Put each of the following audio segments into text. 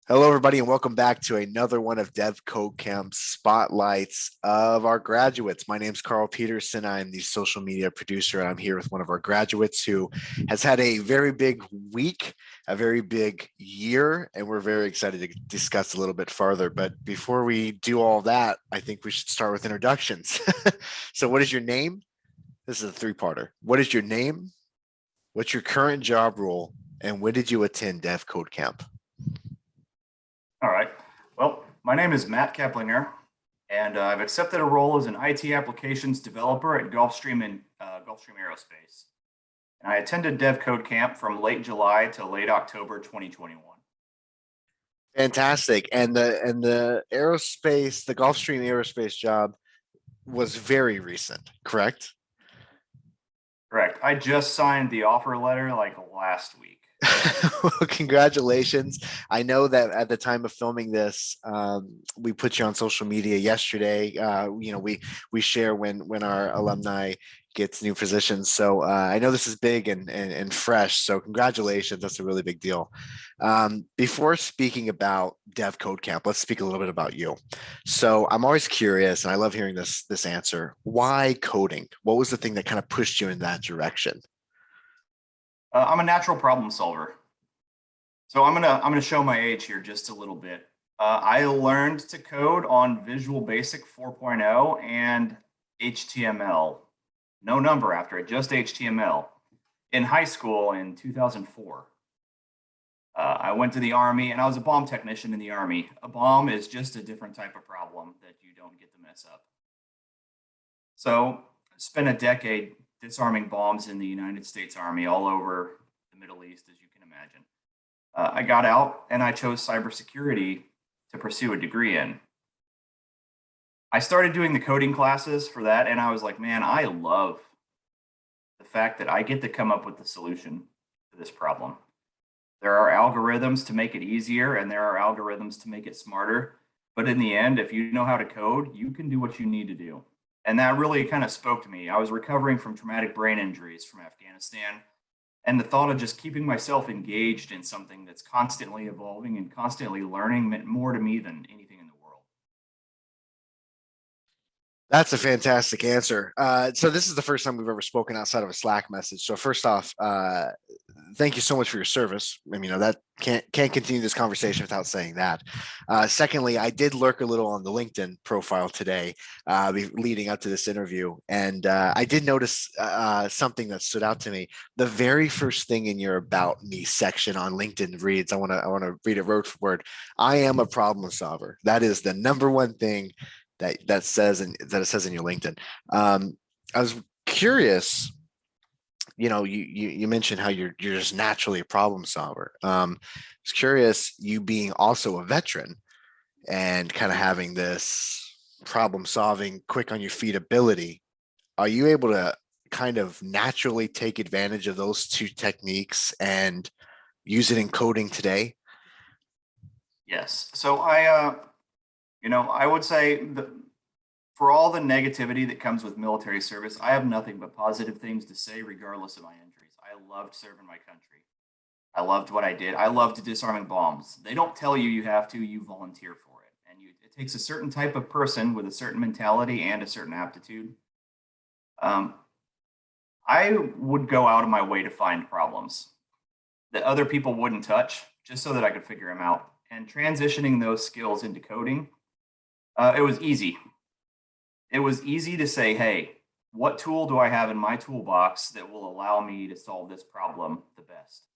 Hello, everybody, and welcome back to another one of devCodeCamp's spotlights of our graduates. My name is Carl Peterson. I'm the social media producer, and I'm here with one of our graduates who has had a very big week, a very big year, and we're very excited to discuss a little bit further. But before we do all that, I think we should start with introductions. So, what is your name? This is a three-parter. What is your name? What's your current job role? And when did you attend devCodeCamp? All right. Well, my name is Matt Keplinger, and I've accepted a role as an IT applications developer at Gulfstream Aerospace. And I attended devCodeCamp from late July to late October 2021. Fantastic. And the aerospace, the Gulfstream aerospace job was very recent, correct? Correct. I just signed the offer letter like last week. Well, congratulations. I know that at the time of filming this, we put you on social media yesterday. We share when our alumni gets new positions. So I know this is big and fresh. So congratulations. That's a really big deal. Before speaking about devCodeCamp, let's speak a little bit about you. So I'm always curious, and I love hearing this answer. Why coding? What was the thing that kind of pushed you in that direction? I'm a natural problem solver. So I'm gonna show my age here just a little bit. I learned to code on Visual Basic 4.0 and HTML. No number after it, just HTML. In high school in 2004. I went to the Army and I was a bomb technician in the Army. A bomb is just a different type of problem that you don't get to mess up. So I spent a decade disarming bombs in the United States Army all over the Middle East, as you can imagine. I got out and I chose cybersecurity to pursue a degree in. I started doing the coding classes for that, and I was like, man, I love the fact that I get to come up with the solution to this problem. There are algorithms to make it easier, and there are algorithms to make it smarter. But in the end, if you know how to code, you can do what you need to do. And that really kind of spoke to me. I was recovering from traumatic brain injuries from Afghanistan. And the thought of just keeping myself engaged in something that's constantly evolving and constantly learning meant more to me than anything in the world. That's a fantastic answer. So this is the first time we've ever spoken outside of a Slack message. So first off, thank you so much for your service. I mean, that can't continue this conversation without saying that. Secondly, I did lurk a little on the LinkedIn profile today, leading up to this interview, and I did notice something that stood out to me. The very first thing in your "About Me" section on LinkedIn reads, I want to read it word for word. I am a problem solver. That is the number one thing that it says in your LinkedIn. I was curious. You mentioned how you're just naturally a problem solver. I was curious, you being also a veteran and kind of having this problem solving, quick on your feet ability. Are you able to kind of naturally take advantage of those two techniques and use it in coding today? Yes. So I would say that for all the negativity that comes with military service, I have nothing but positive things to say, regardless of my injuries. I loved serving my country. I loved what I did. I loved disarming bombs. They don't tell you you have to, you volunteer for it. And it takes a certain type of person with a certain mentality and a certain aptitude. Um, I would go out of my way to find problems that other people wouldn't touch just so that I could figure them out. And transitioning those skills into coding, it was easy. It was easy to say, hey, what tool do I have in my toolbox that will allow me to solve this problem the best?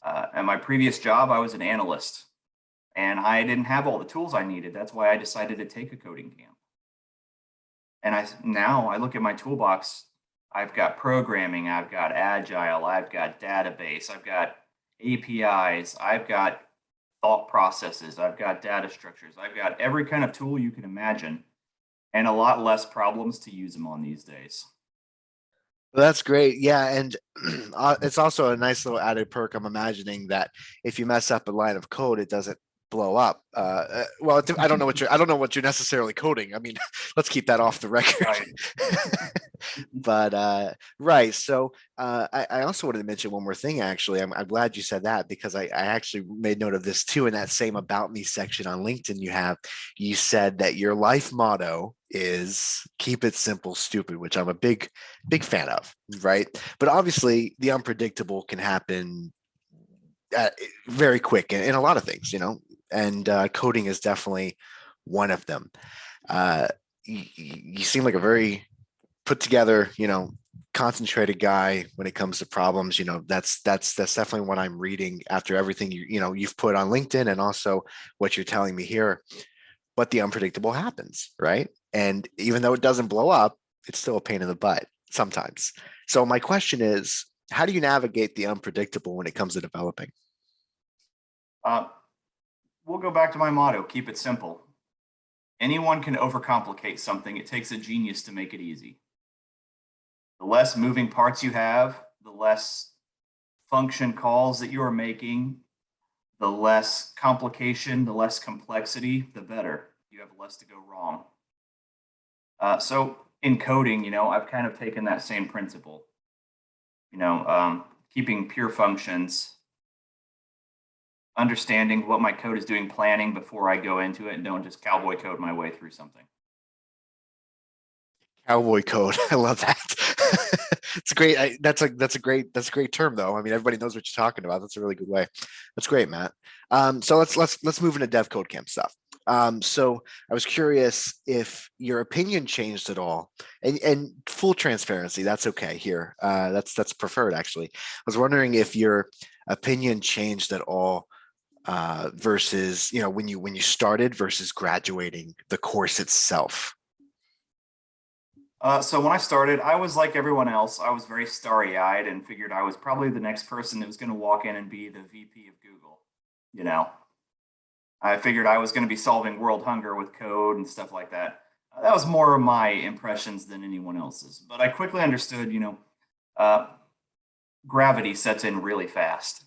At my previous job, I was an analyst and I didn't have all the tools I needed. That's why I decided to take a coding camp. And now I look at my toolbox. I've got programming, I've got agile, I've got database, I've got APIs, I've got thought processes, I've got data structures, I've got every kind of tool you can imagine, and a lot less problems to use them on these days. Well, that's great. Yeah, and it's also a nice little added perk. I'm imagining that if you mess up a line of code, it doesn't blow up. Well, I don't know what you're necessarily coding. I mean, let's keep that off the record. Right. But right. So I also wanted to mention one more thing. Actually, I'm glad you said that, because I actually made note of this too. In that same About Me section on LinkedIn, you said that your life motto is keep it simple, stupid, which I'm a big fan of. Right. But obviously, the unpredictable can happen very quick in a lot of things, and coding is definitely one of them. You seem like a very put together, concentrated guy when it comes to problems. That's definitely what I'm reading after everything you've put on LinkedIn, and also what you're telling me here. But the unpredictable happens, right? And even though it doesn't blow up, it's still a pain in the butt sometimes. So my question is, how do you navigate the unpredictable when it comes to developing? Uh, we'll go back to my motto, keep it simple. Anyone can overcomplicate something. It takes a genius to make it easy. The less moving parts you have, the less function calls that you are making, the less complication, the less complexity, the better. You have less to go wrong. So in coding, I've kind of taken that same principle, keeping pure functions, understanding what my code is doing, planning before I go into it, and don't just cowboy code my way through something. Cowboy code. I love that. It's great. That's a great term though. I mean, everybody knows what you're talking about. That's a really good way. That's great, Matt. So let's move into devCodeCamp stuff. So I was curious if your opinion changed at all, and full transparency, that's okay here. That's preferred actually. I was wondering if your opinion changed at all versus when you started versus graduating the course itself. So when I started, I was like everyone else. I was very starry-eyed and figured I was probably the next person that was going to walk in and be the VP of Google. You know, I figured I was going to be solving world hunger with code and stuff like that. That was more of my impressions than anyone else's. But I quickly understood, uh, gravity sets in really fast.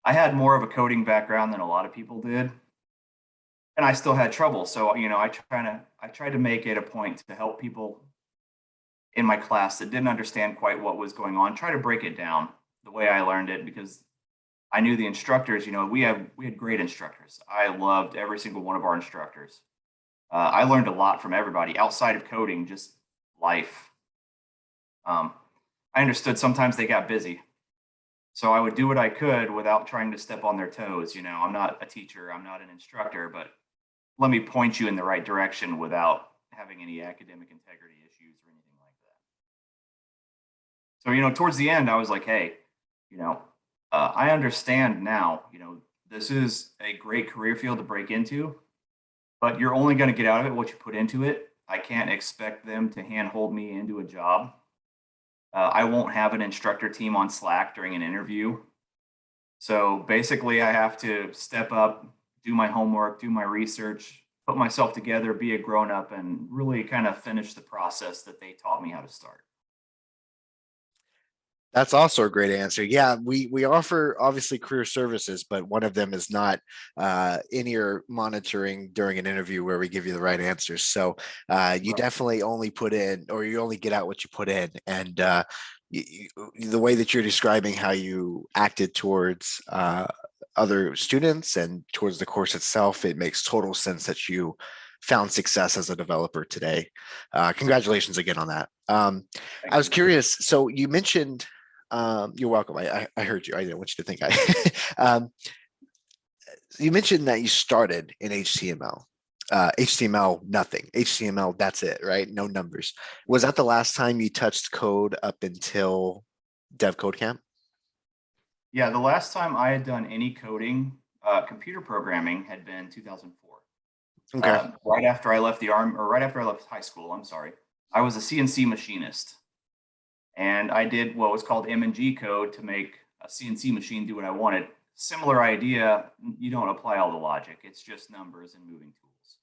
I had more of a coding background than a lot of people did, and I still had trouble. So, I tried to make it a point to help people in my class that didn't understand quite what was going on, try to break it down the way I learned it, because I knew the instructors, we had great instructors. I loved every single one of our instructors. I learned a lot from everybody outside of coding, just life. I understood sometimes they got busy. So I would do what I could without trying to step on their toes. I'm not a teacher, I'm not an instructor, but let me point you in the right direction without having any academic integrity issues or anything like that. So, towards the end, I was like, hey, I understand now, this is a great career field to break into, but you're only going to get out of it what you put into it. I can't expect them to handhold me into a job. I won't have an instructor team on Slack during an interview. So basically, I have to step up, do my homework, do my research, put myself together, be a grown up, and really kind of finish the process that they taught me how to start. That's also a great answer. Yeah, we offer obviously career services, but one of them is not in-ear monitoring during an interview where we give you the right answers. So you Right. definitely only put in, or you only get out what you put in. And the way that you're describing how you acted towards other students and towards the course itself, it makes total sense that you found success as a developer today. Congratulations again on that. I Thank was you. curious. So you mentioned you're welcome. I heard you. I didn't want you to think you mentioned that you started in HTML. HTML, nothing. HTML, that's it, right? No numbers. Was that the last time you touched code up until devCodeCamp? Yeah, the last time I had done any coding, computer programming had been 2004. Okay. Right after I left the army, or right after I left high school, I'm sorry. I was a CNC machinist, and I did what was called M&G code to make a CNC machine do what I wanted. Similar idea, you don't apply all the logic. It's just numbers and moving tools.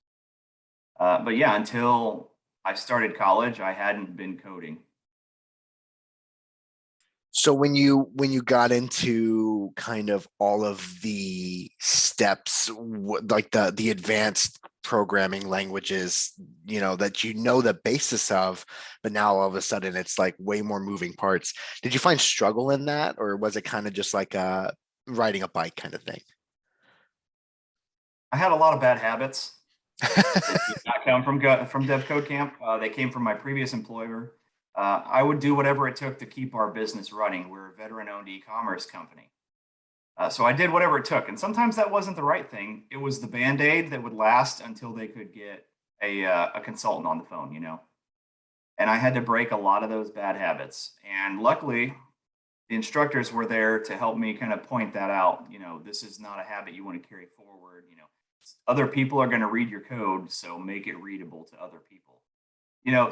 But yeah, until I started college, I hadn't been coding. So when you got into kind of all of the steps, like the advanced programming languages, that the basis of, but now all of a sudden it's like way more moving parts. Did you find struggle in that, or was it kind of just like riding a bike kind of thing? I had a lot of bad habits that did not come from devCodeCamp. They came from my previous employer. I would do whatever it took to keep our business running. We're a veteran-owned e-commerce company. So I did whatever it took. And sometimes that wasn't the right thing. It was the Band-Aid that would last until they could get a consultant on the phone, And I had to break a lot of those bad habits. And luckily, the instructors were there to help me kind of point that out. This is not a habit you want to carry forward. Other people are going to read your code, so make it readable to other people.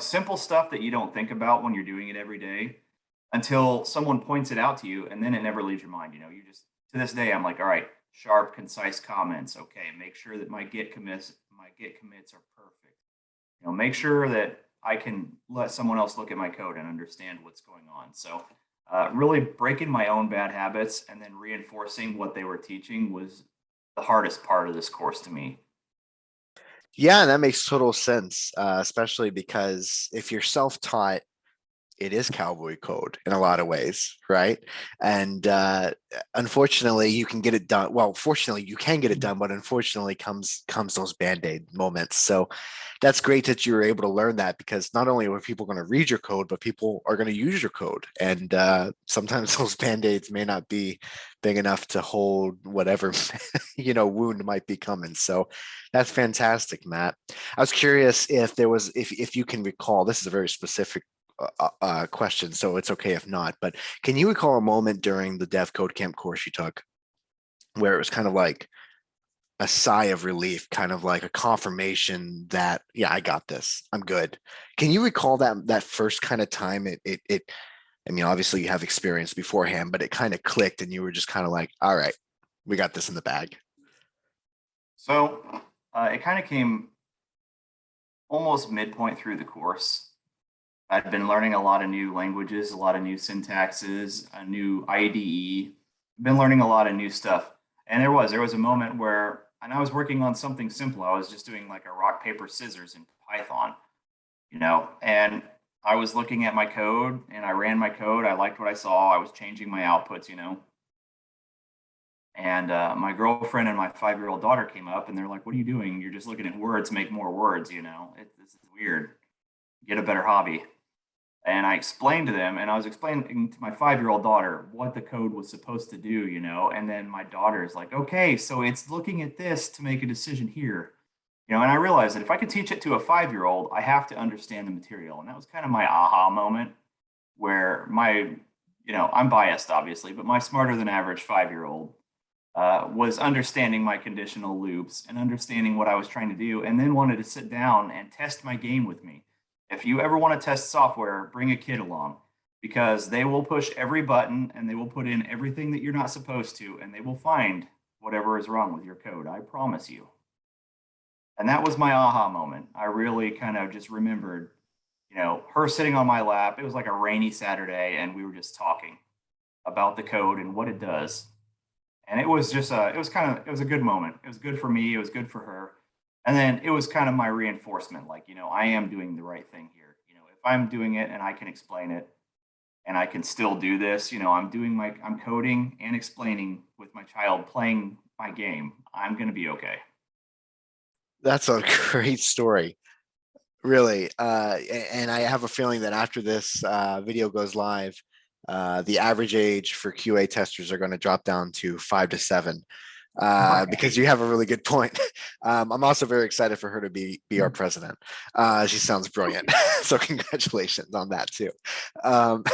Simple stuff that you don't think about when you're doing it every day until someone points it out to you, and then it never leaves your mind. You just, to this day, I'm like, all right, sharp, concise comments. Okay, make sure that my git commits are perfect. Make sure that I can let someone else look at my code and understand what's going on. So really breaking my own bad habits and then reinforcing what they were teaching was the hardest part of this course to me. Yeah, that makes total sense, especially because if you're self-taught, it is cowboy code in a lot of ways, right? And unfortunately, you can get it done. Well, fortunately, you can get it done, but unfortunately, comes those band-aid moments. So that's great that you were able to learn that, because not only are people going to read your code, but people are going to use your code, and sometimes those band-aids may not be big enough to hold whatever wound might be coming. So that's fantastic, Matt. I was curious if you can recall. This is a very specific question, so it's okay if not. But can you recall a moment during the devCodeCamp course you took where it was kind of like a sigh of relief, kind of like a confirmation that, yeah, I got this, I'm good? Can you recall that first kind of time it I mean, obviously you have experience beforehand, but it kind of clicked and you were just kind of like, all right, we got this in the bag? So it kind of came almost midpoint through the course. I've been learning a lot of new languages, a lot of new syntaxes, a new IDE. Been learning a lot of new stuff. And there was a moment where, and I was working on something simple. I was just doing like a rock, paper, scissors in Python, and I was looking at my code and I ran my code. I liked what I saw. I was changing my outputs, and my girlfriend and my 5-year-old daughter came up and they're like, "What are you doing? You're just looking at words, make more words, this is weird. Get a better hobby." And I explained to them, and I was explaining to my 5-year-old daughter what the code was supposed to do, and then my daughter is like, okay, so it's looking at this to make a decision here. And I realized that if I could teach it to a 5-year-old, I have to understand the material. And that was kind of my aha moment where I'm biased, obviously, but my smarter than average 5-year-old was understanding my conditional loops and understanding what I was trying to do, and then wanted to sit down and test my game with me. If you ever want to test software, bring a kid along, because they will push every button and they will put in everything that you're not supposed to, and they will find whatever is wrong with your code. I promise you. And that was my aha moment. I really kind of just remembered, her sitting on my lap. It was like a rainy Saturday, and we were just talking about the code and what it does. And it was just it was a good moment. It was good for me. It was good for her. And then it was kind of my reinforcement, like, I am doing the right thing here. If I'm doing it and I can explain it and I can still do this, I'm coding and explaining with my child playing my game. I'm going to be okay. That's a great story, really. And I have a feeling that after this video goes live, the average age for QA testers are going to drop down to 5 to 7, because you have a really good point. I'm also very excited for her to be our president. She sounds brilliant. So congratulations on that too. Um,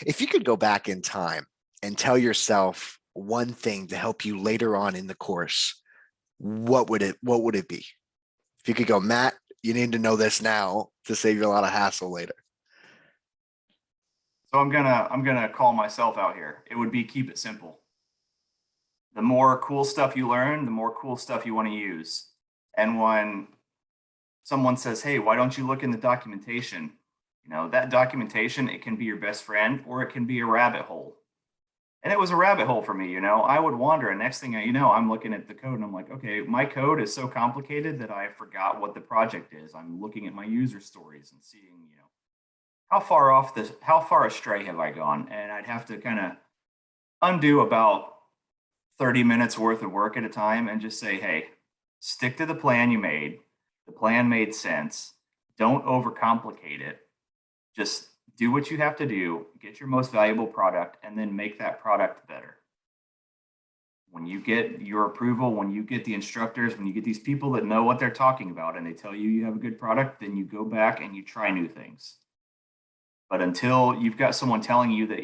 if you could go back in time and tell yourself one thing to help you later on in the course, what would it be? If you could go, Matt, you need to know this now to save you a lot of hassle later. So I'm gonna call myself out here. It would be keep it simple. The more cool stuff you learn, the more cool stuff you want to use. And when someone says, "Hey, why don't you look in the documentation?" That documentation, it can be your best friend or it can be a rabbit hole. And it was a rabbit hole for me, I would wander, and next thing you know, I'm looking at the code and I'm like, okay, my code is so complicated that I forgot what the project is. I'm looking at my user stories and seeing, how far astray have I gone? And I'd have to kind of undo about 30 minutes worth of work at a time and just say, hey, stick to the plan you made. The plan made sense. Don't overcomplicate it. Just do what you have to do, get your most valuable product, and then make that product better. When you get your approval, when you get the instructors, when you get these people that know what they're talking about and they tell you you have a good product, then you go back and you try new things. But until you've got someone telling you that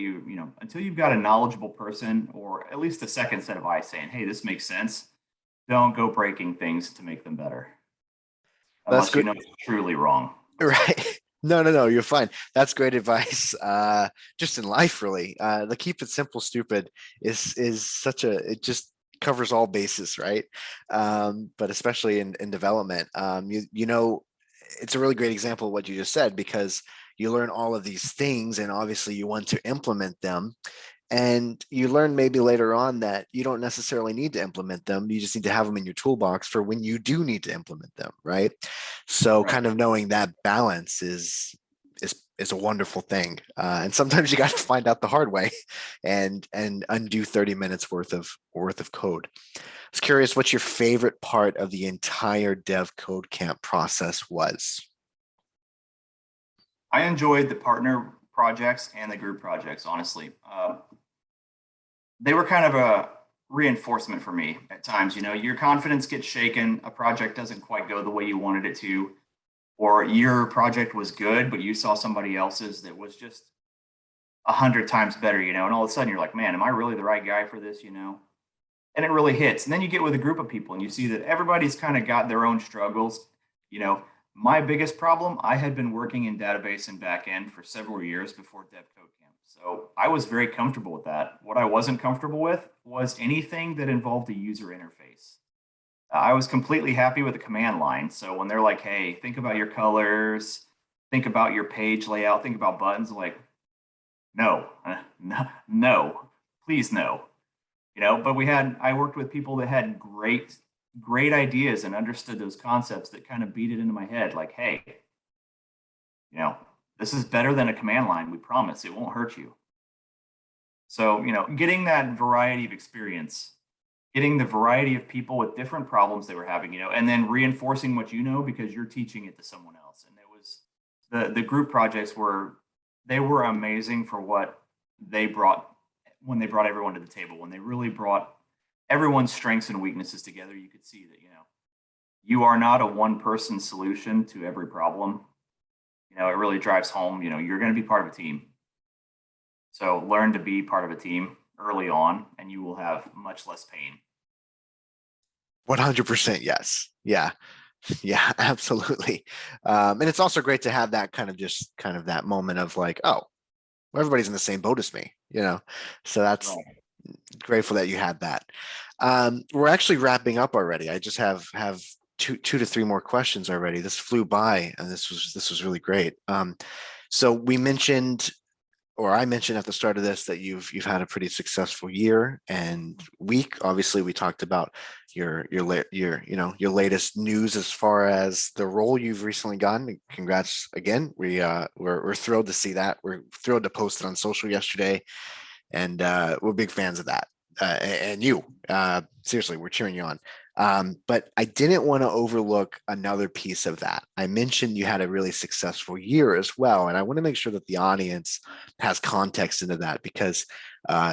until you've got a knowledgeable person or at least a second set of eyes saying, hey, this makes sense, don't go breaking things to make them better. That's Unless you good. know it's truly wrong. I'm sorry. Right. No, you're fine. That's great advice. Just in life, really. The keep it simple, stupid is such a it just covers all bases, right? But especially in development. It's a really great example of what you just said because you learn all of these things and obviously you want to implement them. And you learn maybe later on that you don't necessarily need to implement them. You just need to have them in your toolbox for when you do need to implement them, right? So Right. kind of knowing that balance is a wonderful thing. And sometimes you got to find out the hard way and undo 30 minutes worth of code. I was curious what your favorite part of the entire dev code camp process was. I enjoyed the partner projects and the group projects, honestly. They were kind of a reinforcement for me at times. Your confidence gets shaken, a project doesn't quite go the way you wanted it to, or your project was good, but you saw somebody else's that was just 100 times better, and all of a sudden you're like, man, am I really the right guy for this, And it really hits. And then you get with a group of people and you see that everybody's kind of got their own struggles. You know, my biggest problem, I had been working in database and backend for several years before devCodeCamp. So I was very comfortable with that. What I wasn't comfortable with was anything that involved a user interface. I was completely happy with the command line. So when they're like, hey, think about your colors, think about your page layout, think about buttons, like, no, no, please no. But I worked with people that had great ideas and understood those concepts that kind of beat it into my head. Like, hey, this is better than a command line. We promise it won't hurt you. So, getting that variety of experience, getting the variety of people with different problems they were having, and then reinforcing what you know because you're teaching it to someone else. And it was the group projects they were amazing for what they brought when they brought everyone to the table. When they really brought everyone's strengths and weaknesses together, you could see that, you are not a one person solution to every problem. It really drives home, you're going to be part of a team. So learn to be part of a team early on and you will have much less pain. 100% yes. Yeah. Yeah, absolutely. And it's also great to have that kind of that moment of like, oh, well, everybody's in the same boat as me. So that's Right. grateful that you had that. We're actually wrapping up already. I just have two to three more questions already. This flew by, and this was really great. So we mentioned, or I mentioned at the start of this, that you've had a pretty successful year and week. Obviously, we talked about your latest news as far as the role you've recently gotten. Congrats again. We're thrilled to see that. We're thrilled to post it on social yesterday, and we're big fans of that. And you, seriously, we're cheering you on. But I didn't want to overlook another piece of that. I mentioned you had a really successful year as well, and I want to make sure that the audience has context into that because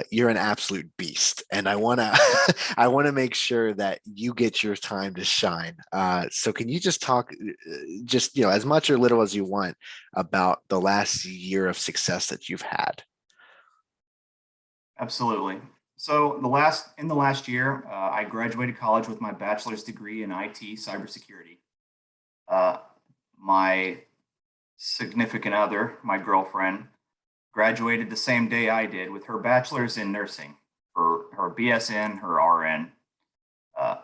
you're an absolute beast, and I want to I want to make sure that you get your time to shine. So can you just talk, just as much or little as you want about the last year of success that you've had? Absolutely. So in the last year, I graduated college with my bachelor's degree in IT cybersecurity. Uh, my significant other, my girlfriend, graduated the same day I did with her bachelor's in nursing, her BSN, her RN. Uh,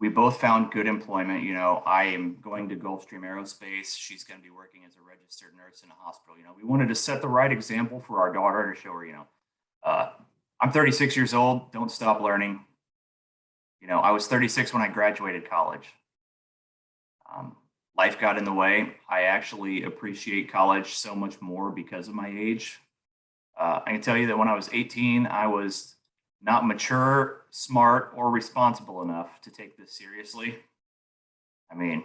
we both found good employment. I am going to Gulfstream Aerospace. She's going to be working as a registered nurse in a hospital. We wanted to set the right example for our daughter to show her, uh, I'm 36 years old. Don't stop learning. I was 36 when I graduated college. Um, Life got in the way. I actually appreciate college so much more because of my age. I can tell you that when I was 18, I was not mature, smart, or responsible enough to take this seriously. I mean,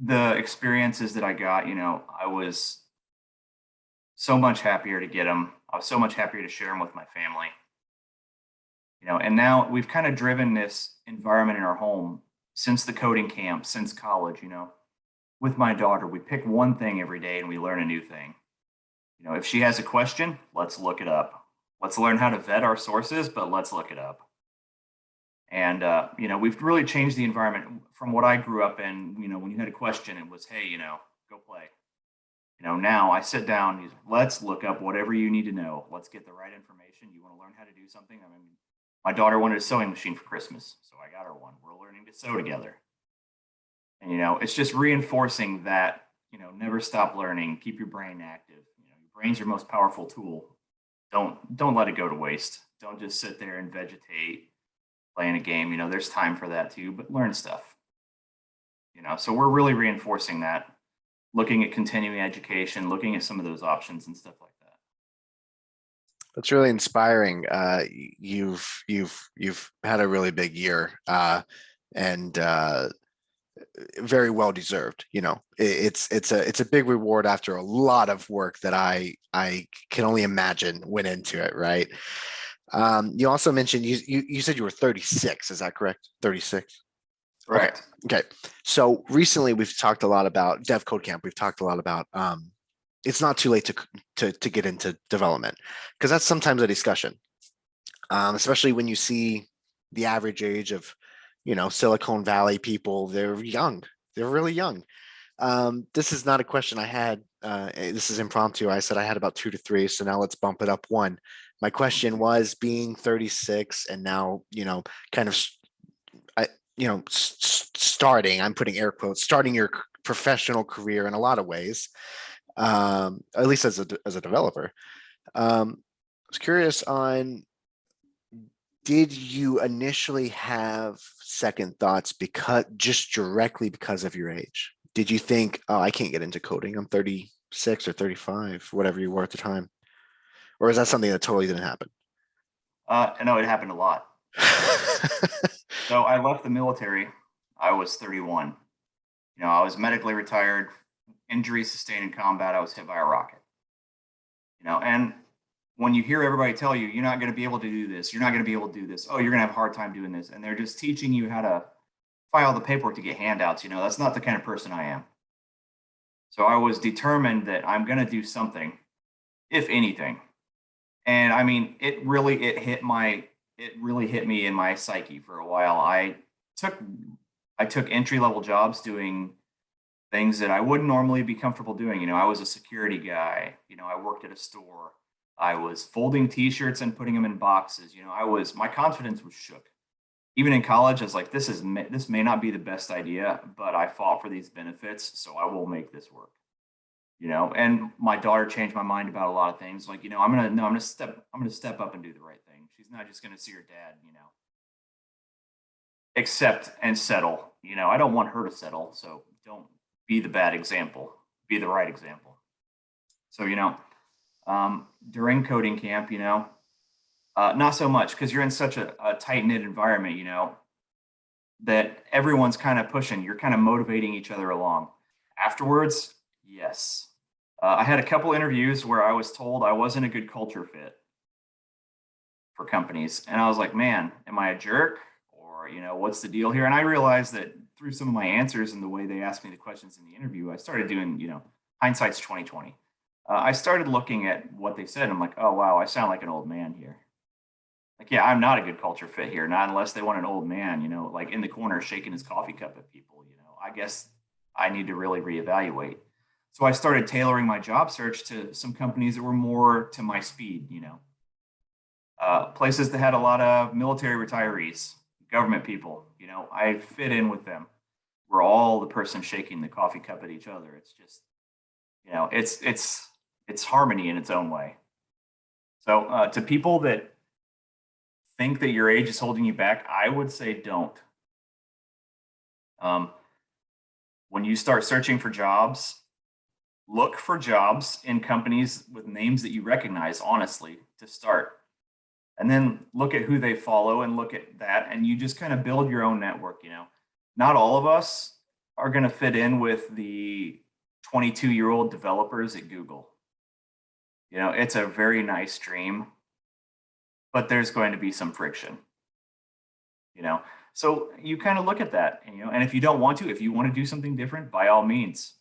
the experiences that I got, I was so much happier to get them. I was so much happier to share them with my family. And now we've kind of driven this environment in our home since the coding camp, since college. With my daughter, we pick one thing every day and we learn a new thing. If she has a question, let's look it up. Let's learn how to vet our sources, but let's look it up. And we've really changed the environment from what I grew up in. When you had a question, it was, hey, go play. Now I sit down, let's look up whatever you need to know. Let's get the right information. You want to learn how to do something? I mean, my daughter wanted a sewing machine for Christmas, so I got her one. We're learning to sew together. And, it's just reinforcing that, never stop learning, keep your brain active. Your brain's your most powerful tool. Don't let it go to waste. Don't just sit there and vegetate, playing a game. There's time for that too, but learn stuff. So we're really reinforcing that, looking at continuing education, looking at some of those options and stuff like that. That's really inspiring. You've had a really big year, and very well deserved. It's a big reward after a lot of work that I can only imagine went into it. Right. You also mentioned you said you were 36. Is that correct? 36. Correct. Okay. So recently we've talked a lot about devCodeCamp. We've talked a lot about it's not too late to get into development, because that's sometimes a discussion, especially when you see the average age of Silicon Valley people. They're young. They're really young. This is not a question I had. This is impromptu. I said I had about 2 to 3, so now let's bump it up 1. My question was, being 36 and now kind of starting, I'm putting air quotes, starting your professional career in a lot of ways, at least as a developer. I was curious on, did you initially have second thoughts just directly because of your age? Did you think, oh, I can't get into coding, I'm 36 or 35, whatever you were at the time? Or is that something that totally didn't happen? No, it happened a lot. So I left the military. I was 31. I was medically retired, injury sustained in combat. I was hit by a rocket. And when you hear everybody tell you, you're not going to be able to do this, you're not going to be able to do this, oh, you're going to have a hard time doing this, and they're just teaching you how to file the paperwork to get handouts, that's not the kind of person I am. So I was determined that I'm going to do something, if anything. And I mean, it really hit me in my psyche for a while. took took entry level jobs doing things that I wouldn't normally be comfortable doing. I was a security guy. I worked at a store. I was folding T-shirts and putting them in boxes. My confidence was shook. Even in college, I was like, this may not be the best idea, but I fought for these benefits, so I will make this work. And my daughter changed my mind about a lot of things. Like, I'm gonna step up and do the right thing. She's not just gonna see her dad, accept and settle. I don't want her to settle, so don't be the bad example, be the right example. So, during coding camp, not so much, because you're in such a tight-knit environment, that everyone's kind of pushing, you're kind of motivating each other along. Afterwards, yes. I had a couple interviews where I was told I wasn't a good culture fit for companies. And I was like, man, am I a jerk? Or, what's the deal here? And I realized that through some of my answers and the way they asked me the questions in the interview, I started doing, hindsight's 2020. I started looking at what they said. And I'm like, oh, wow, I sound like an old man here. Like, yeah, I'm not a good culture fit here. Not unless they want an old man, like in the corner shaking his coffee cup at people. I guess I need to really reevaluate. So I started tailoring my job search to some companies that were more to my speed, places that had a lot of military retirees, government people. I fit in with them. We're all the person shaking the coffee cup at each other. It's just, it's harmony in its own way. So to people that think that your age is holding you back, I would say don't. Um, when you start searching for jobs, look for jobs in companies with names that you recognize, honestly, to start. And then look at who they follow and look at that. And you just kind of build your own network. Not all of us are going to fit in with the 22-year-old developers at Google. It's a very nice dream, but there's going to be some friction. So you kind of look at that, and if you don't want to, if you want to do something different, by all means,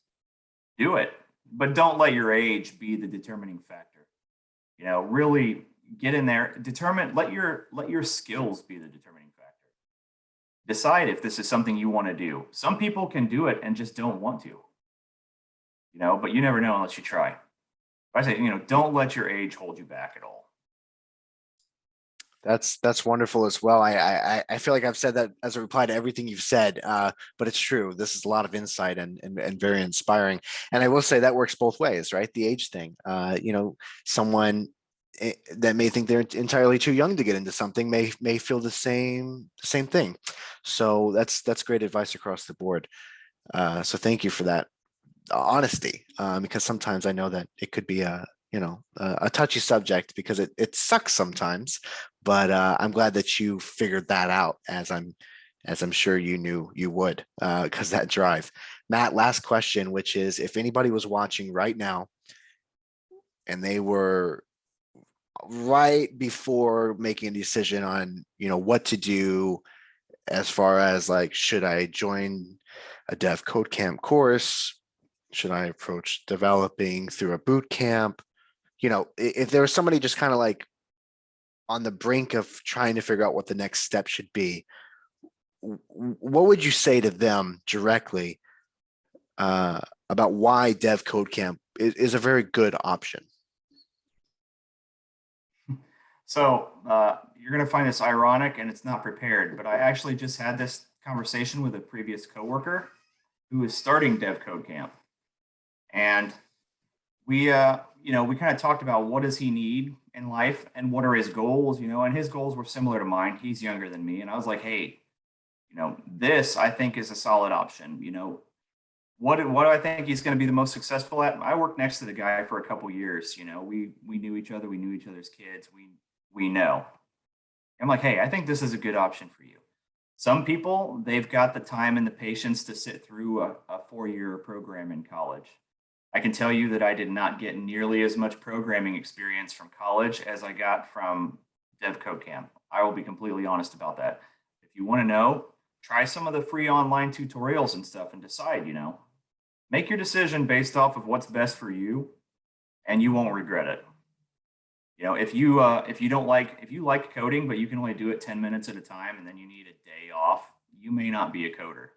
do it. But don't let your age be the determining factor. Really get in there, let your skills be the determining factor. Decide if this is something you want to do. Some people can do it and just don't want to, but you never know unless you try. I say, don't let your age hold you back at all. That's wonderful as well. I feel like I've said that as a reply to everything you've said, but it's true. This is a lot of insight and very inspiring. And I will say that works both ways, right? The age thing. Someone that may think they're entirely too young to get into something may feel the same thing. So that's great advice across the board. So thank you for that honesty, because sometimes I know that it could be a touchy subject because it sucks sometimes, but I'm glad that you figured that out, as I'm sure you knew you would, because that drive. Matt, last question, which is, if anybody was watching right now and they were right before making a decision on what to do, as far as like, should I join a devCodeCamp course? Should I approach developing through a boot camp? If there was somebody just kind of like on the brink of trying to figure out what the next step should be, what would you say to them directly about why devCodeCamp is a very good option? So you're going to find this ironic, and it's not prepared, but I actually just had this conversation with a previous coworker who is starting devCodeCamp. And we kind of talked about what does he need in life and what are his goals, and his goals were similar to mine. He's younger than me. And I was like, hey, this I think is a solid option. What do I think he's going to be the most successful at? I worked next to the guy for a couple years. We knew each other. We knew each other's kids. We know. I'm like, hey, I think this is a good option for you. Some people, they've got the time and the patience to sit through a 4-year program in college. I can tell you that I did not get nearly as much programming experience from college as I got from devCodeCamp. I will be completely honest about that. If you want to know, try some of the free online tutorials and stuff and decide, make your decision based off of what's best for you, and you won't regret it. If you like coding, but you can only do it 10 minutes at a time and then you need a day off, you may not be a coder.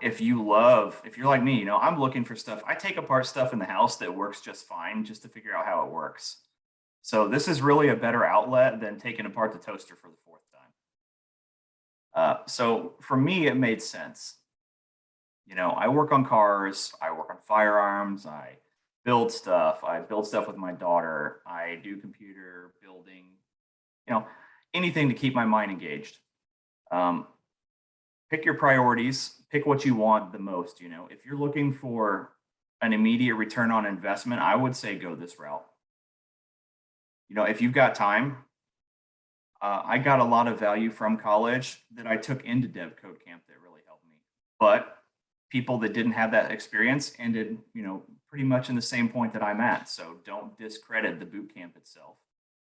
If you're like me, I'm looking for stuff. I take apart stuff in the house that works just fine just to figure out how it works. So this is really a better outlet than taking apart the toaster for the 4th time. So for me, it made sense. I work on cars, I work on firearms, I build stuff with my daughter, I do computer building, anything to keep my mind engaged. Pick your priorities, pick what you want the most. If you're looking for an immediate return on investment, I would say go this route. If you've got time, I got a lot of value from college that I took into devCodeCamp that really helped me. But people that didn't have that experience ended, pretty much in the same point that I'm at. So don't discredit the boot camp itself.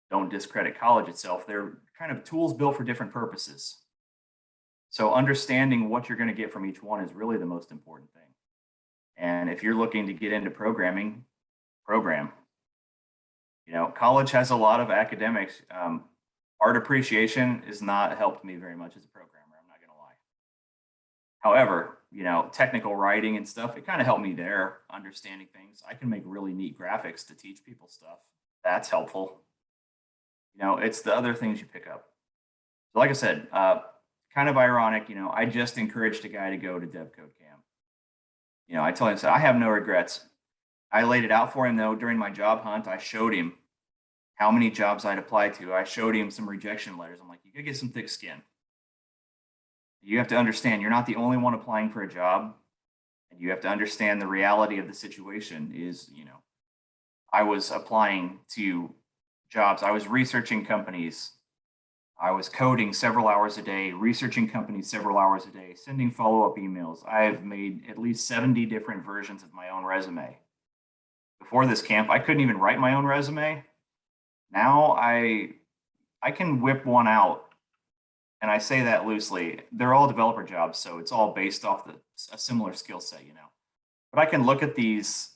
Don't discredit college itself. They're kind of tools built for different purposes. So understanding what you're going to get from each one is really the most important thing. And if you're looking to get into programming, program. College has a lot of academics. Art appreciation has not helped me very much as a programmer. I'm not going to lie. However, technical writing and stuff, it kind of helped me there, understanding things. I can make really neat graphics to teach people stuff. That's helpful. It's the other things you pick up. So like I said, kind of ironic, I just encouraged a guy to go to devCodeCamp. I told him, I have no regrets. I laid it out for him though during my job hunt. I showed him, how many jobs I'd applied to. I showed him some rejection letters. I'm like, you gotta get some thick skin. You have to understand you're not the only one applying for a job. And you have to understand the reality of the situation is, I was applying to jobs. I was researching companies. I was coding several hours a day, researching companies several hours a day, sending follow-up emails. I've made at least 70 different versions of my own resume. Before this camp, I couldn't even write my own resume. Now I can whip one out, and I say that loosely. They're all developer jobs, so it's all based off a similar skill set, But I can look at these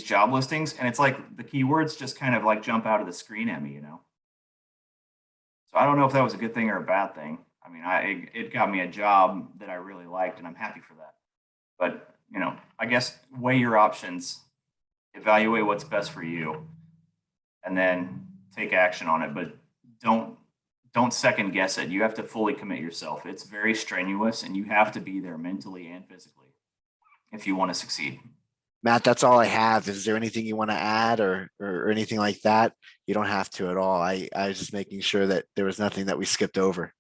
job listings, and it's like the keywords just kind of like jump out of the screen at me, So I don't know if that was a good thing or a bad thing. I mean, it got me a job that I really liked, and I'm happy for that. But I guess weigh your options, evaluate what's best for you, and then take action on it. But don't second guess it. You have to fully commit yourself. It's very strenuous, and you have to be there mentally and physically if you want to succeed. Matt, that's all I have. Is there anything you want to add or anything like that? You don't have to at all. I was just making sure that there was nothing that we skipped over.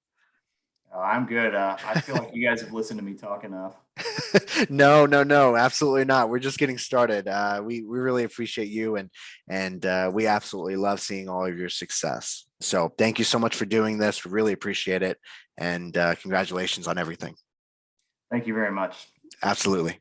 I'm good. I feel like you guys have listened to me talk enough. No, absolutely not. We're just getting started. We really appreciate you, and we absolutely love seeing all of your success. So thank you so much for doing this. We really appreciate it, and congratulations on everything. Thank you very much. Absolutely.